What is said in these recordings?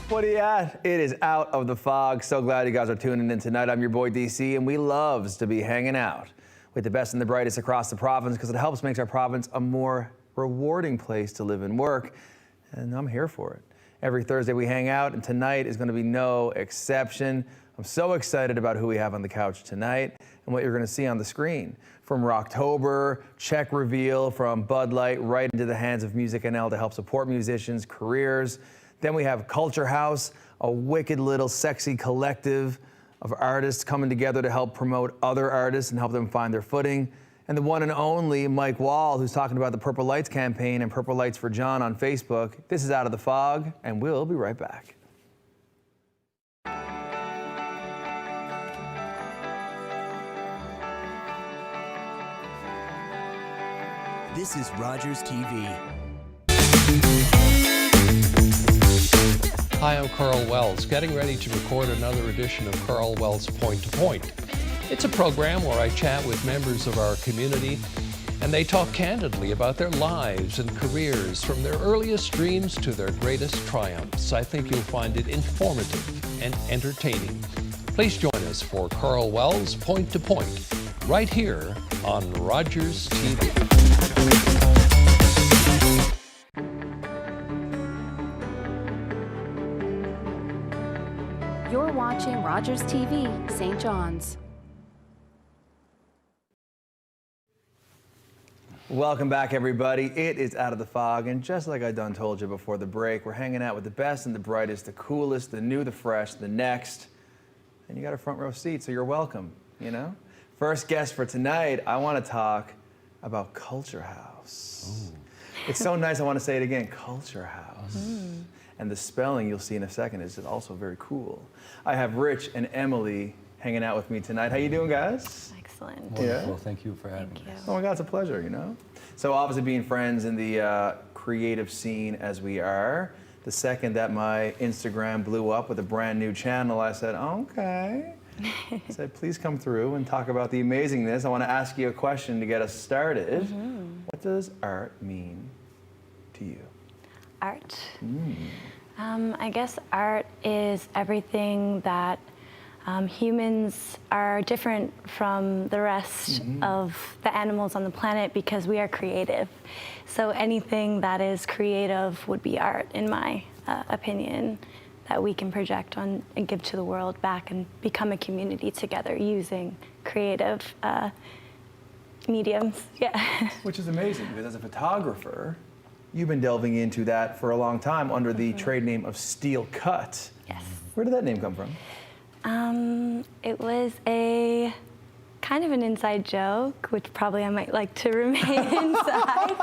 What are you at? It is Out of the Fog. So glad you guys are tuning in tonight. I'm your boy DC, and we loves to be hanging out with the best and the brightest across the province because it helps make our province a more rewarding place to live and work, and I'm here for it. Every Thursday we hang out, and tonight is going to be no exception. I'm so excited about who we have on the couch tonight and what you're going to see on the screen. From Rocktober, cheque reveal from Bud Light right into the hands of Music NL to help support musicians' careers. Then we have Culture Haus, a wicked little sexy collective of artists coming together to help promote other artists and help them find their footing. And the one and only Mike Wahl, who's talking about the Purple Lights campaign and Purple Lights for John on Facebook. This is Out of the Fog, and we'll be right back. This is Rogers TV. Hi, I'm Carl Wells, getting ready to record another edition of Carl Wells Point to Point. It's a program where I chat with members of our community and they talk candidly about their lives and careers, from their earliest dreams to their greatest triumphs. I think you'll find it informative and entertaining. Please join us for Carl Wells Point to Point, right here on Rogers TV. You're watching Rogers TV, St. John's. Welcome back, everybody. It is Out of the Fog, and just like I done told you before the break, we're hanging out with the best and the brightest, the coolest, the new, the fresh, the next, and you got a front row seat, so you're welcome, you know? First guest for tonight, I want to talk about Culture Haus. Ooh. It's so nice, I want to say it again, Culture Haus. Mm. And the spelling you'll see in a second is also very cool. I have Rich and Emily hanging out with me tonight. How you doing, guys? Excellent. Wonderful. Yeah. Thank you for having us. Oh my God, it's a pleasure, you know? So obviously being friends in the creative scene as we are, the second that my Instagram blew up with a brand new channel, I said, okay. I said, please come through and talk about the amazingness. I want to ask you a question to get us started. Mm-hmm. What does art mean to you? Art? I guess art is everything that humans are different from the rest of the animals on the planet because we are creative. So anything that is creative would be art, in my opinion, that we can project on and give to the world back and become a community together using creative mediums. Yeah. Which is amazing, because as a photographer, you've been delving into that for a long time under the trade name of Steel Cut. Yes. Where did that name come from? It was a kind of an inside joke, which probably I might like to remain inside.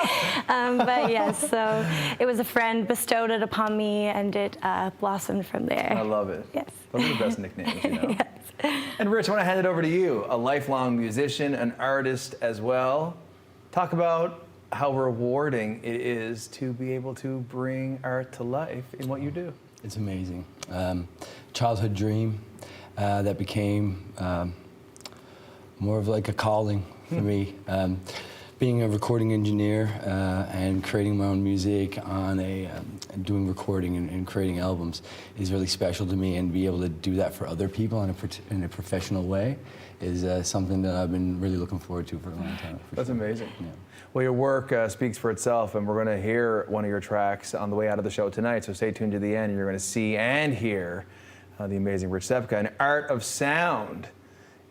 But yes, so it was a friend bestowed it upon me, and it blossomed from there. I love it. Yes. Those are the best nicknames, you know. Yes. And Rich, I want to hand it over to you, a lifelong musician, an artist as well. Talk about how rewarding it is to be able to bring art to life in what you do. It's amazing. Childhood dream that became more of like a calling for me. Being a recording engineer and creating my own music on doing recording and creating albums is really special to me, and be able to do that for other people in a professional way is something that I've been really looking forward to for a long time. That's amazing. Yeah. Well, your work speaks for itself, and we're going to hear one of your tracks on the way out of the show tonight, so stay tuned to the end, and you're going to see and hear the amazing Rich Seypka. And Art of Sound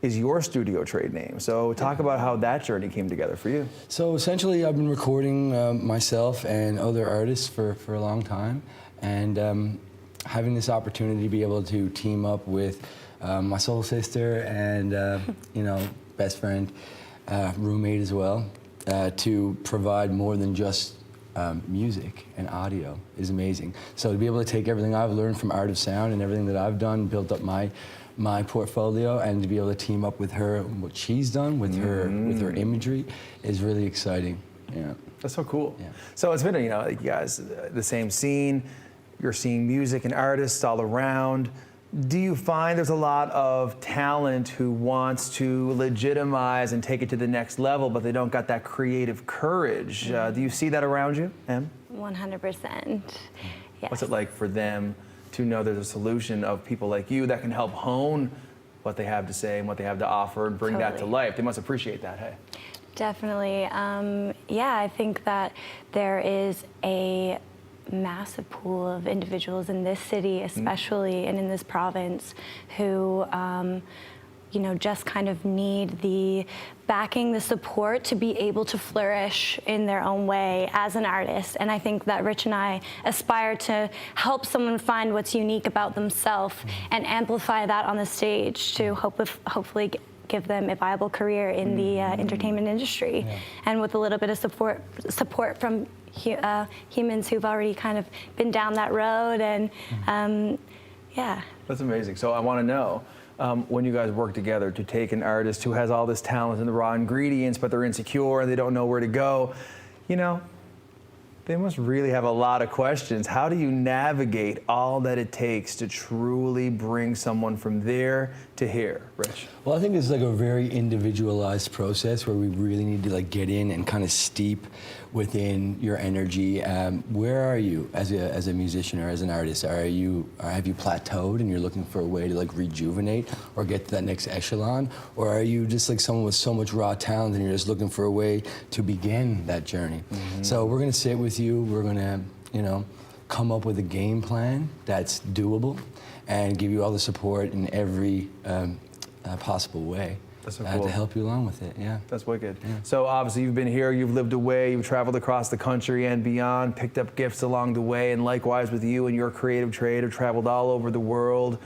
is your studio trade name. So talk about how that journey came together for you. So essentially, I've been recording myself and other artists for a long time, and having this opportunity to be able to team up with my soul sister and you know, best friend, roommate as well, to provide more than just music and audio is amazing. So to be able to take everything I've learned from Art of Sound and everything that I've done, built up my portfolio, and to be able to team up with her, what she's done with her imagery, is really exciting. Yeah. That's so cool. Yeah. So it's been, you know, you guys, the same scene, you're seeing music and artists all around. Do you find there's a lot of talent who wants to legitimize and take it to the next level, but they don't got that creative courage? Do you see that around you, Em? 100%. Yes. What's it like for them to know there's a solution of people like you that can help hone what they have to say and what they have to offer and bring that to life. They must appreciate that, hey? Definitely. Yeah, I think that there is a massive pool of individuals in this city, especially, and in this province, who you know, just kind of need the backing, the support to be able to flourish in their own way as an artist. And I think that Rich and I aspire to help someone find what's unique about themselves and amplify that on the stage to hopefully give them a viable career in the entertainment industry. And with a little bit of support from humans who've already kind of been down that road. And yeah. That's amazing. So I want to know, when you guys work together to take an artist who has all this talent and the raw ingredients, but they're insecure and they don't know where to go, you know, they must really have a lot of questions. How do you navigate all that it takes to truly bring someone from there to here, Rich? Well, I think it's like a very individualized process where we really need to like get in and kind of steep within your energy. Where are you as a musician or as an artist? Have you plateaued and you're looking for a way to like rejuvenate or get to that next echelon? Or are you just like someone with so much raw talent and you're just looking for a way to begin that journey? So we're gonna sit with you, we're gonna, you know, come up with a game plan that's doable and give you all the support in every possible way. That's so cool. To help you along with it, yeah. That's wicked. Yeah. So obviously you've been here, you've lived away, you've traveled across the country and beyond, picked up gifts along the way, and likewise with you and your creative trade have traveled all over the world.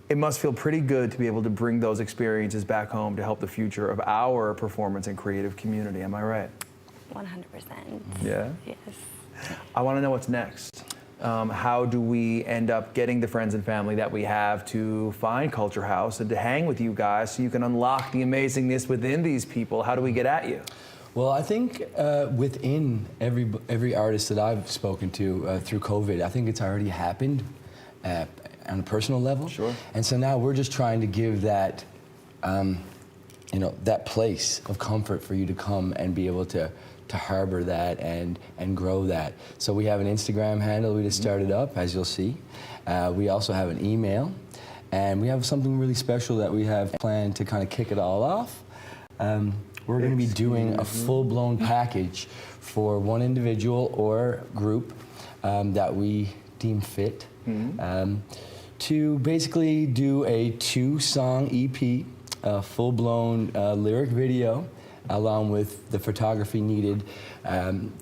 It must feel pretty good to be able to bring those experiences back home to help the future of our performance and creative community, am I right? 100%. Yeah? Yes. I want to know what's next. How do we end up getting the friends and family that we have to find Culture House and to hang with you guys so you can unlock the amazingness within these people? How do we get at you? Well, I think within every artist that I've spoken to through COVID, I think it's already happened on a personal level. Sure. And so now we're just trying to give that, you know, that place of comfort for you to come and be able to harbor that and grow that. So we have an Instagram handle we just started up, as you'll see. We also have an email, and we have something really special that we have planned to kind of kick it all off. We're going to be doing a full-blown package for one individual or group that we deem fit to basically do a 2-song EP, a full-blown lyric video, along with the photography needed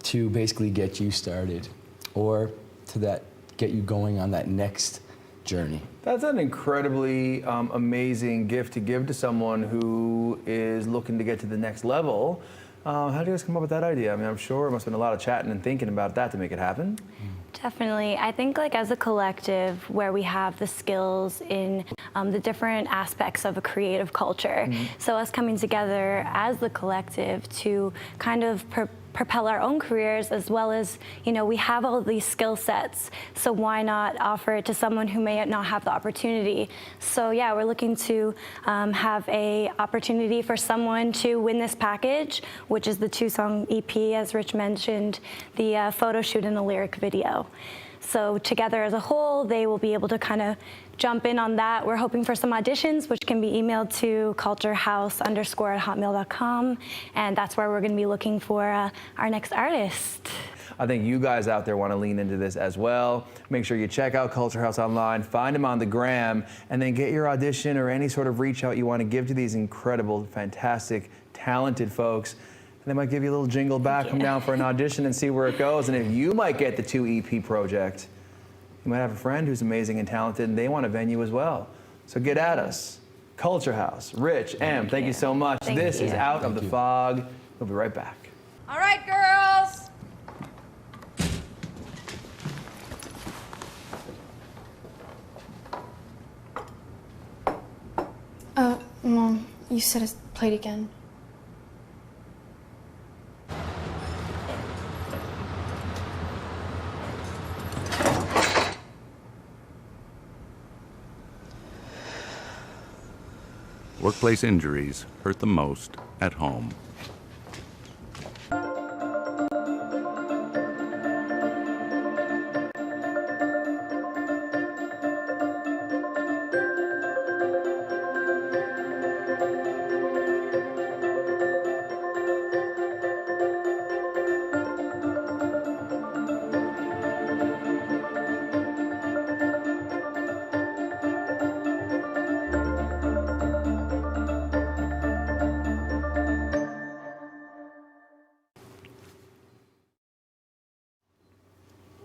to basically get you started or to get you going on that next journey. That's an incredibly amazing gift to give to someone who is looking to get to the next level. How did you guys come up with that idea? I mean, I'm sure it must have been a lot of chatting and thinking about that to make it happen. Definitely. I think like as a collective where we have the skills in the different aspects of a creative culture. So us coming together as the collective to kind of propel our own careers, as well as, you know, we have all of these skill sets, so why not offer it to someone who may not have the opportunity? So yeah, we're looking to have a opportunity for someone to win this package, which is the 2-song EP, as Rich mentioned, the photo shoot and the lyric video. So together as a whole, they will be able to kind of jump in on that. We're hoping for some auditions, which can be emailed to culturehouse_@hotmail.com, and that's where we're going to be looking for our next artist. I think you guys out there want to lean into this as well. Make sure you check out Culture House online, find them on the gram, and then get your audition or any sort of reach out you want to give to these incredible, fantastic, talented folks. And they might give you a little jingle back, come down for an audition and see where it goes. And if you might get the 2 EP project, you might have a friend who's amazing and talented and they want a venue as well. So get at us. Culture House, Rich, M, thank you so much. This is Out of the Fog. We'll be right back. All right, girls. Mom, you said it's played again. Workplace injuries hurt the most at home.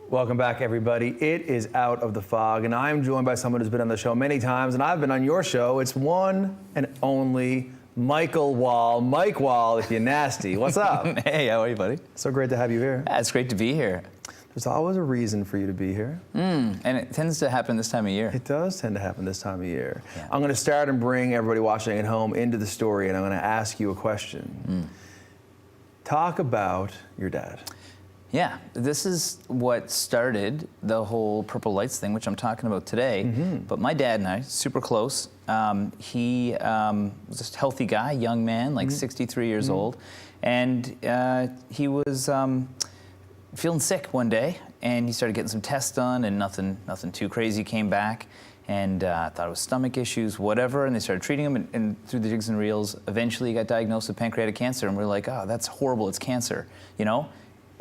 Welcome back, everybody. It is Out of the Fog, and I'm joined by someone who's been on the show many times, and I've been on your show. It's one and only Michael Wahl. Mike Wahl, if you're nasty. What's up? Hey, how are you, buddy? So great to have you here. Yeah, it's great to be here. There's always a reason for you to be here. And it tends to happen this time of year. It does tend to happen this time of year. Yeah. I'm going to start and bring everybody watching at home into the story, and I'm going to ask you a question. Talk about your dad. Yeah, this is what started the whole Purple Lights thing, which I'm talking about today. But my dad and I, super close. He was a healthy guy, young man, like 63 years old. And he was feeling sick one day, and he started getting some tests done, and nothing too crazy came back. And thought it was stomach issues, whatever, and they started treating him, and through the jigs and reels, eventually he got diagnosed with pancreatic cancer, and we're like, oh, that's horrible, it's cancer, you know?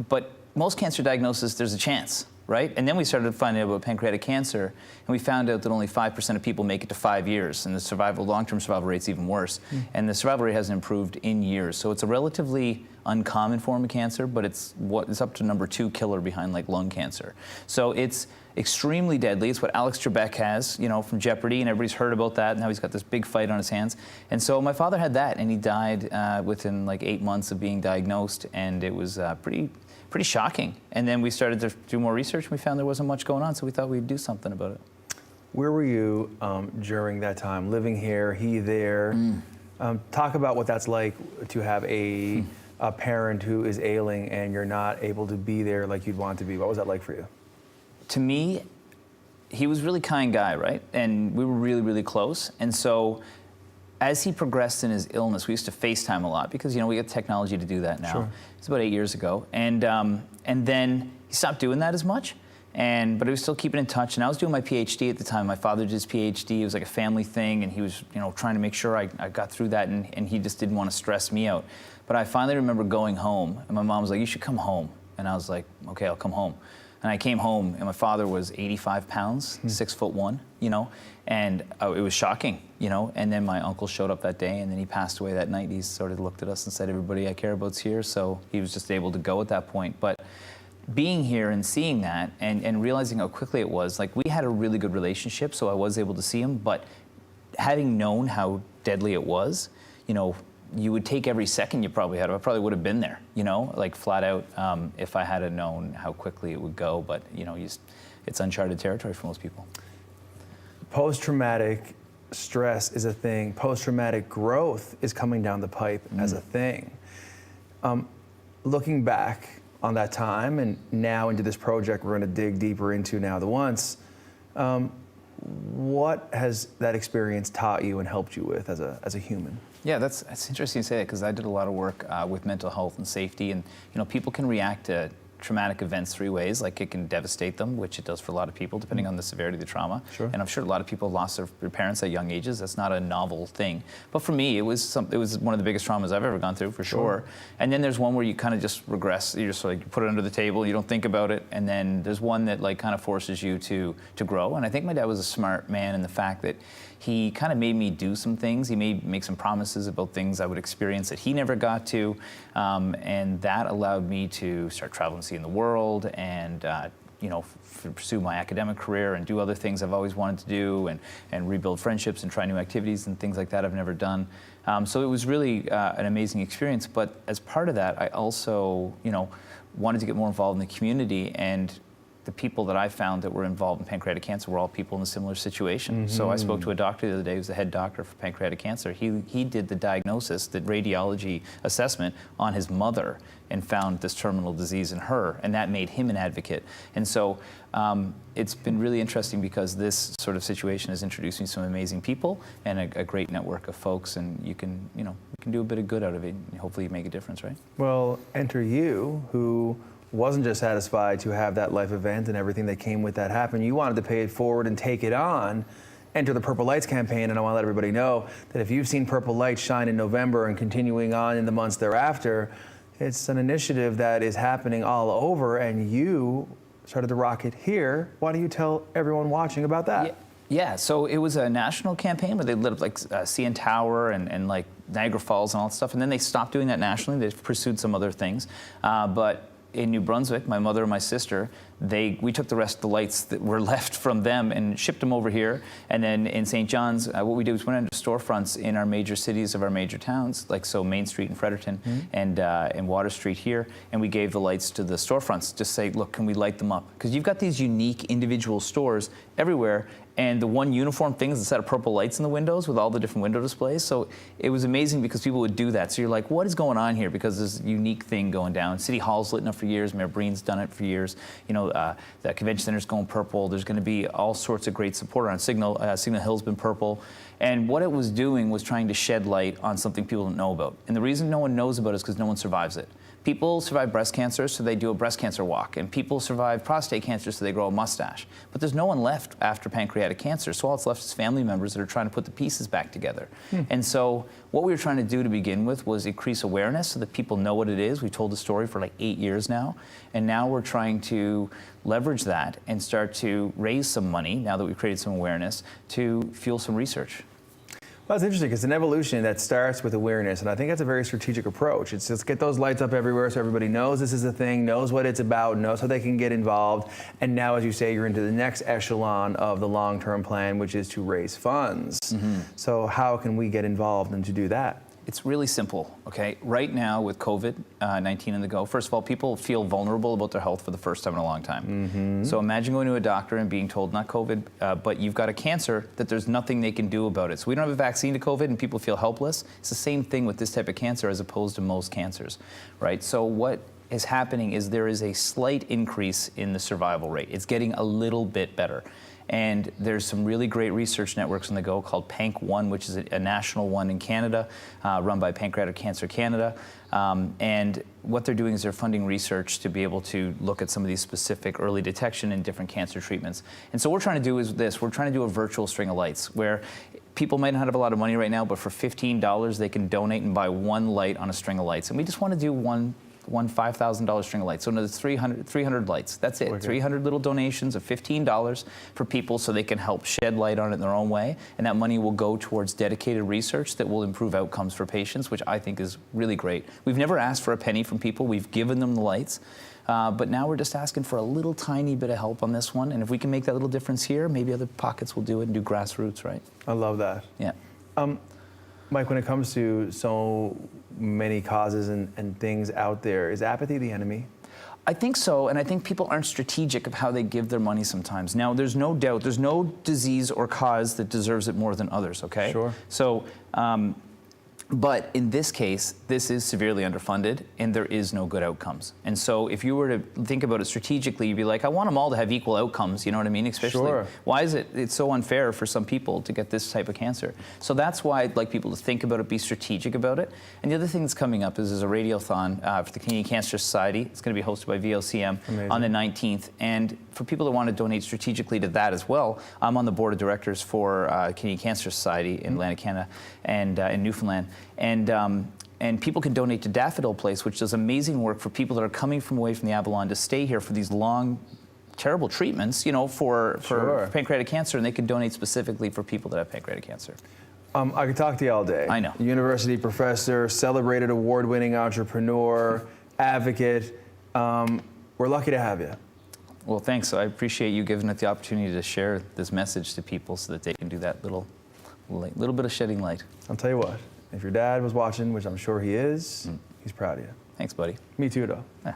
But most cancer diagnoses, there's a chance, right? And then we started finding out about pancreatic cancer, and we found out that only 5% of people make it to 5 years, and the long-term survival rate's even worse. And the survival rate hasn't improved in years. So it's a relatively uncommon form of cancer, but it's up to number 2 killer behind like lung cancer. So it's extremely deadly. It's what Alex Trebek has, you know, from Jeopardy, and everybody's heard about that. Now he's got this big fight on his hands. And so my father had that, and he died within like 8 months of being diagnosed, and it was pretty shocking. And then we started to do more research, and we found there wasn't much going on, so we thought we'd do something about it. Where were you during that time? Living here, he there? Talk about what that's like to have a parent who is ailing and you're not able to be there like you'd want to be. What was that like for you? To me, he was a really kind guy, right? And we were really, really close. And so as he progressed in his illness, we used to FaceTime a lot because, you know, we got technology to do that now. Sure. It's about 8 years ago. And then he stopped doing that as much. But I was still keeping in touch. And I was doing my PhD at the time. My father did his PhD. It was like a family thing. And he was, you know, trying to make sure I got through that. And he just didn't want to stress me out. But I finally remember going home. And my mom was like, you should come home. And I was like, okay, I'll come home. And I came home, and my father was 85 pounds, 6'1", you know, and it was shocking, you know. And then my uncle showed up that day, and then he passed away that night. He sort of looked at us and said, everybody I care about's here, so he was just able to go at that point. But being here and seeing that and realizing how quickly it was, like, we had a really good relationship, so I was able to see him, but having known how deadly it was, you know, you would take every second you probably had. I probably would have been there, you know, like flat out, if I had known how quickly it would go. But, you know, it's uncharted territory for most people. Post-traumatic stress is a thing. Post-traumatic growth is coming down the pipe as a thing. Looking back on that time and now into this project we're going to dig deeper into now, the once, what has that experience taught you and helped you with as a human? Yeah, that's interesting to say that, because I did a lot of work with mental health and safety, and you know, people can react to traumatic events 3 ways. Like, it can devastate them, which it does for a lot of people, depending on the severity of the trauma. Sure. And I'm sure a lot of people lost their parents at young ages. That's not a novel thing. But for me, it was one of the biggest traumas I've ever gone through, for sure. And then there's one where you kind of just regress. You just like put it under the table. You don't think about it. And then there's one that like kind of forces you to grow. And I think my dad was a smart man in the fact that he kind of made me do some things. He made make some promises about things I would experience that he never got to, and that allowed me to start traveling, seeing the world, and you know, pursue my academic career and do other things I've always wanted to do, and rebuild friendships and try new activities and things like that I've never done. So it was really an amazing experience. But as part of that, I also, you know, wanted to get more involved in the community, and the people that I found that were involved in pancreatic cancer were all people in a similar situation. So I spoke to a doctor the other day who's the head doctor for pancreatic cancer. He did the diagnosis, the radiology assessment on his mother, and found this terminal disease in her, and that made him an advocate. And so it's been really interesting, because this sort of situation has introduced me to some amazing people and a great network of folks, and you can do a bit of good out of it, and hopefully you make a difference, right? Well, enter you, who wasn't just satisfied to have that life event and everything that came with that happen. You wanted to pay it forward and take it on. Enter the Purple Lights campaign, and I want to let everybody know that if you've seen Purple Lights shine in November and continuing on in the months thereafter, it's an initiative that is happening all over, and you started to rock it here. Why don't you tell everyone watching about that? Yeah, so it was a national campaign where they lit up like CN Tower and like Niagara Falls and all that stuff, and then they stopped doing that nationally. They pursued some other things, but in New Brunswick, my mother and my sister we took the rest of the lights that were left from them and shipped them over here. And then in St. John's, what we did was went into storefronts in our major cities of our major towns, like so Main Street in Fredericton and Water Street here, and we gave the lights to the storefronts. Just say, look, can we light them up? Because you've got these unique individual stores everywhere, and the one uniform thing is a set of purple lights in the windows with all the different window displays. So it was amazing because people would do that. So you're like, what is going on here? Because there's a unique thing going down. City Hall's lit up for years. Mayor Breen's done it for years. You know, the convention center's going purple. There's going to be all sorts of great support on Signal. Signal Hill's been purple. And what it was doing was trying to shed light on something people don't know about. And the reason no one knows about it is because no one survives it. People survive breast cancer, so they do a breast cancer walk. And people survive prostate cancer, so they grow a mustache. But there's no one left after pancreatic cancer. So all that's left is family members that are trying to put the pieces back together. And so what we were trying to do to begin with was increase awareness so that people know what it is. We told the story for like 8 years now. And now we're trying to leverage that and start to raise some money, now that we've created some awareness, to fuel some research. Well, it's interesting because it's an evolution that starts with awareness, and I think that's a very strategic approach. It's just get those lights up everywhere so everybody knows this is a thing, knows what it's about, knows how they can get involved, and now, as you say, you're into the next echelon of the long-term plan, which is to raise funds. So how can we get involved and to do that? It's really simple, okay? Right now with COVID-19 on the go, first of all, people feel vulnerable about their health for the first time in a long time. So imagine going to a doctor and being told, not COVID, but you've got a cancer, that there's nothing they can do about it. So we don't have a vaccine to COVID and people feel helpless. It's the same thing with this type of cancer as opposed to most cancers, right? So what is happening is there is a slight increase in the survival rate. It's getting a little bit better. And there's some really great research networks on the go called PANC1, which is a national one in Canada, run by Pancreatic Cancer Canada. And what they're doing is they're funding research to be able to look at some of these specific early detection and different cancer treatments. And so what we're trying to do is this. We're trying to do a virtual string of lights where people might not have a lot of money right now, but for $15, they can donate and buy one light on a string of lights. And we just want to do one $5,000 string of lights. So another 300 lights. That's it. 300 little donations of $15 for people so they can help shed light on it in their own way. And that money will go towards dedicated research that will improve outcomes for patients, which I think is really great. We've never asked for a penny from people. We've given them the lights. But now we're just asking for a little tiny bit of help on this one. And if we can make that little difference here, maybe other pockets will do it and do grassroots, right? I love that. Yeah. Mike, when it comes to so many causes and things out there, is apathy the enemy? I think so, and I think people aren't strategic of how they give their money sometimes. Now, there's no doubt, there's no disease or cause that deserves it more than others, okay? Sure. So, but in this case, this is severely underfunded, and there is no good outcomes. And so if you were to think about it strategically, you'd be like, I want them all to have equal outcomes, you know what I mean? Especially, why is it's so unfair for some people to get this type of cancer? So that's why I'd like people to think about it, be strategic about it. And the other thing that's coming up is there's a radiothon for the Canadian Cancer Society. It's going to be hosted by VOCM on the 19th. And for people that want to donate strategically to that as well, I'm on the board of directors for Canadian Cancer Society in Atlantic Canada and in Newfoundland. And people can donate to Daffodil Place, which does amazing work for people that are coming from away from the Avalon to stay here for these long, terrible treatments, you know, for pancreatic cancer, and they can donate specifically for people that have pancreatic cancer. I could talk to you all day. I know. University professor, celebrated award-winning entrepreneur, advocate. We're lucky to have you. Well, thanks. I appreciate you giving us the opportunity to share this message to people so that they can do that little bit of shedding light. I'll tell you what, if your dad was watching, which I'm sure he is, he's proud of you. Thanks, buddy. Me too, though. Yeah.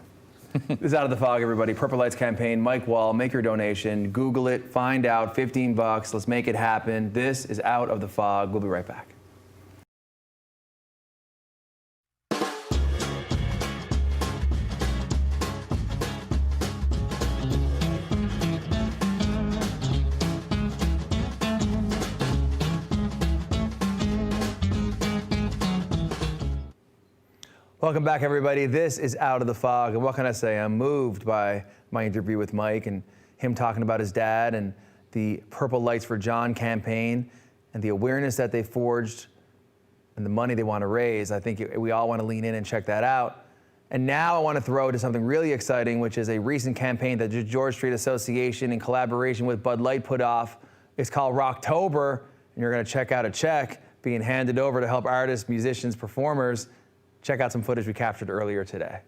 This is Out of the Fog, everybody. Purple Lights campaign, Mike Wahl, make your donation. Google it, find out, $15. Let's make it happen. This is Out of the Fog. We'll be right back. Welcome back, everybody. This is Out of the Fog, and what can I say? I'm moved by my interview with Mike and him talking about his dad and the Purple Lights for John campaign and the awareness that they forged and the money they want to raise. I think we all want to lean in and check that out. And now I want to throw to something really exciting, which is a recent campaign that the George Street Association in collaboration with Bud Light put off. It's called Rocktober, and you're going to check out a check being handed over to help artists, musicians, performers. Check out some footage we captured earlier today.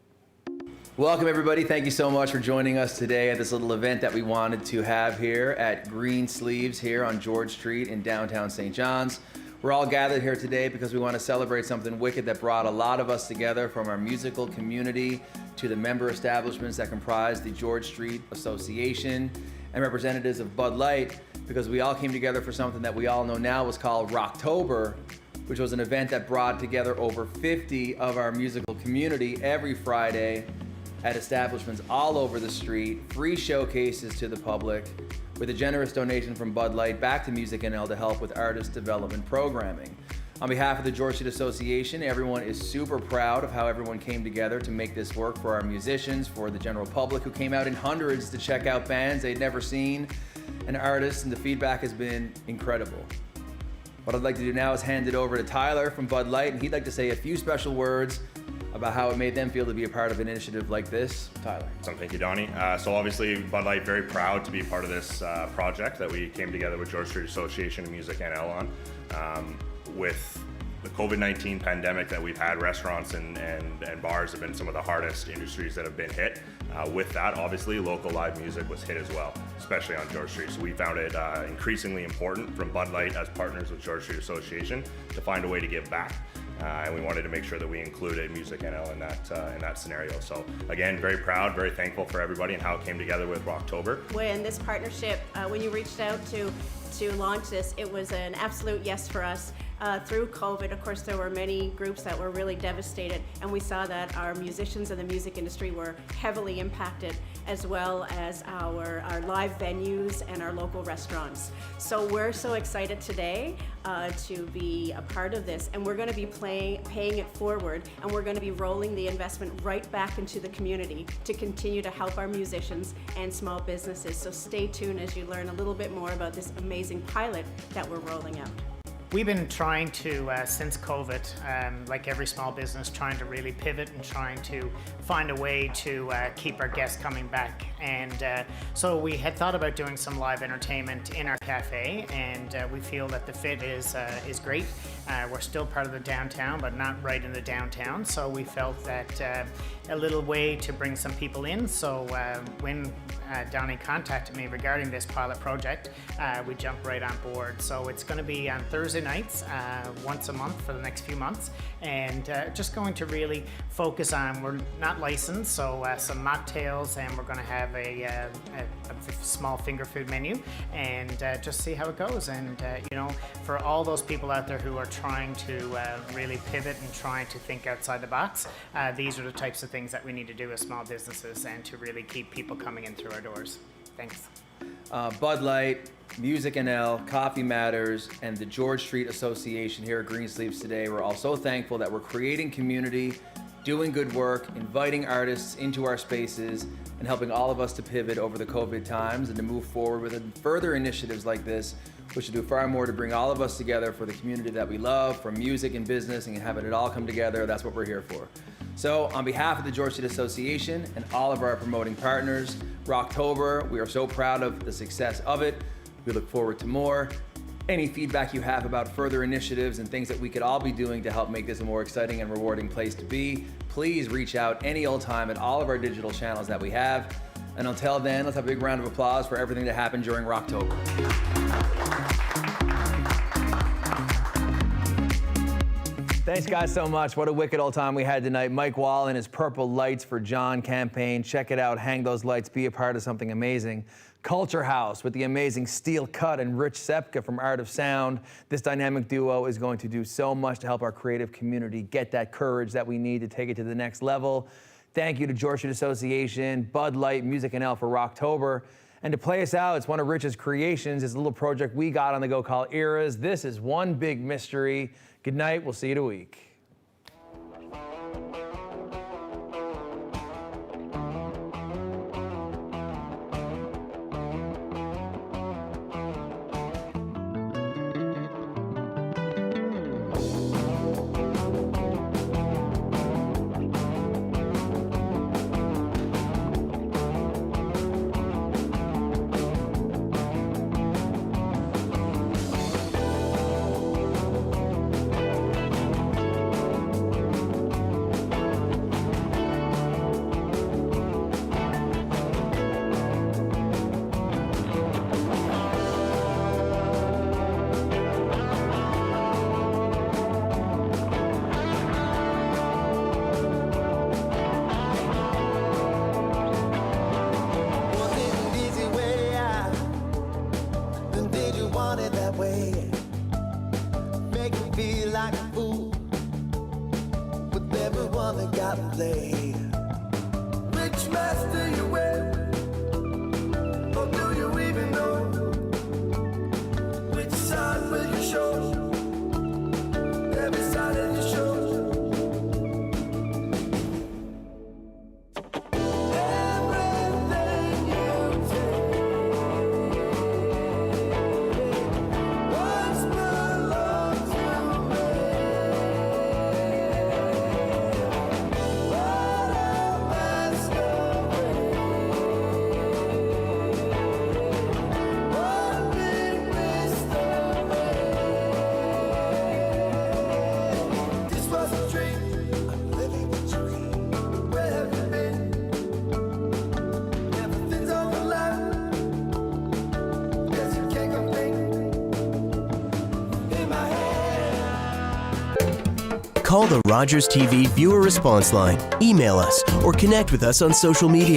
Welcome, everybody. Thank you so much for joining us today at this little event that we wanted to have here at Greensleeves here on George Street in downtown St. John's. We're all gathered here today because we want to celebrate something wicked that brought a lot of us together, from our musical community to the member establishments that comprise the George Street Association and representatives of Bud Light, because we all came together for something that we all know now was called Rocktober, which was an event that brought together over 50 of our musical community every Friday at establishments all over the street, free showcases to the public, with a generous donation from Bud Light back to Music NL to help with artist development programming. On behalf of the George Street Association, everyone is super proud of how everyone came together to make this work for our musicians, for the general public who came out in hundreds to check out bands they'd never seen, and artists, and the feedback has been incredible. What I'd like to do now is hand it over to Tyler from Bud Light, and he'd like to say a few special words about how it made them feel to be a part of an initiative like this. Tyler. Thank you, Donnie. So obviously, Bud Light very proud to be part of this project that we came together with George Street Association and Music NL on. With the COVID-19 pandemic that we've had, restaurants and bars have been some of the hardest industries that have been hit. With that, obviously, local live music was hit as well, especially on George Street. So we found it increasingly important from Bud Light as partners with George Street Association to find a way to give back. And we wanted to make sure that we included Music NL in that scenario. So again, very proud, very thankful for everybody and how it came together with Rocktober. When this partnership, when you reached out to launch this, it was an absolute yes for us. Through COVID, of course, there were many groups that were really devastated, and we saw that our musicians in the music industry were heavily impacted, as well as our live venues and our local restaurants. So we're so excited today to be a part of this, and we're going to be paying it forward, and we're going to be rolling the investment right back into the community to continue to help our musicians and small businesses. So stay tuned as you learn a little bit more about this amazing pilot that we're rolling out. We've been trying to, since COVID, like every small business, trying to really pivot and trying to find a way to keep our guests coming back. And so we had thought about doing some live entertainment in our cafe, and we feel that the fit is great. We're still part of the downtown, but not right in the downtown. So we felt that a little way to bring some people in. So when Donnie contacted me regarding this pilot project, we jumped right on board. So it's going to be on Thursday nights, once a month for the next few months, and just going to really focus on, we're not licensed, so some mocktails, and we're going to have a small finger food menu, and just see how it goes. And you know, for all those people out there who are trying to really pivot and trying to think outside the box, these are the types of things that we need to do as small businesses, and to really keep people coming in through our doors. Thanks. Bud Light, Music NL, Coffee Matters, and the George Street Association here at Greensleeves today. We're all so thankful that we're creating community, doing good work, inviting artists into our spaces, and helping all of us to pivot over the COVID times and to move forward with further initiatives like this, which will do far more to bring all of us together for the community that we love, from music and business, and having it all come together. That's what we're here for. So on behalf of the George Street Association and all of our promoting partners, Rocktober, we are so proud of the success of it. We look forward to more. Any feedback you have about further initiatives and things that we could all be doing to help make this a more exciting and rewarding place to be, please reach out any old time at all of our digital channels that we have. And until then, let's have a big round of applause for everything that happened during Rocktober. Thanks, guys, so much. What a wicked old time we had tonight. Mike Wahl and his Purple Lights for John campaign. Check it out. Hang those lights. Be a part of something amazing. Culture Haus with the amazing Steel Cut and Rich Seypka from Art of Sound. This dynamic duo is going to do so much to help our creative community get that courage that we need to take it to the next level. Thank you to George Street Association, Bud Light, Music NL for Rocktober. And to play us out, it's one of Rich's creations. It's a little project we got on the go called Eras. This is One Big Mystery. Good night. We'll see you in a week. want it that way. Make me feel like a fool with everyone that got to play. Which master you wear? Or do you even know? Which side will you show? Every side of your show. Call the Rogers TV viewer response line, email us, or connect with us on social media.